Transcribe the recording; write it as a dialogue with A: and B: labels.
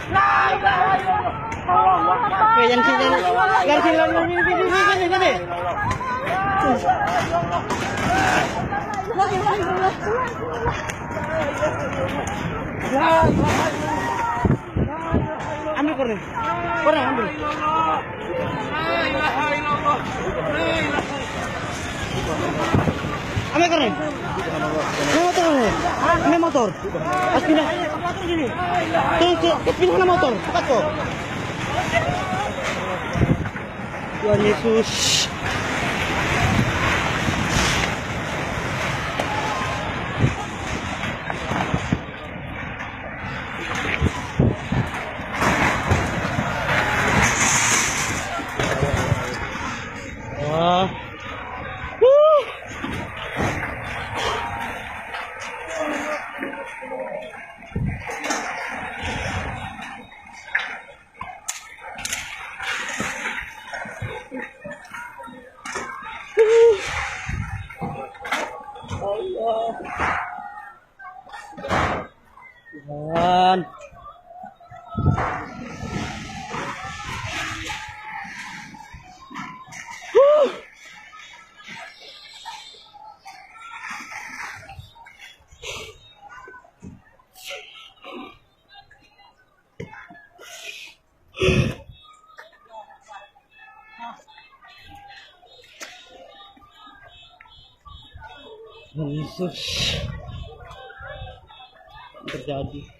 A: Oke, yang sini, sini. Ambil koreng, ambil. Ambil koreng. Ini motor. Pas pindah. Tuh, pindah motor. Cepat kok. Tuhan Yesus. Wah. Allah. Tuhan. Yesus terjadi.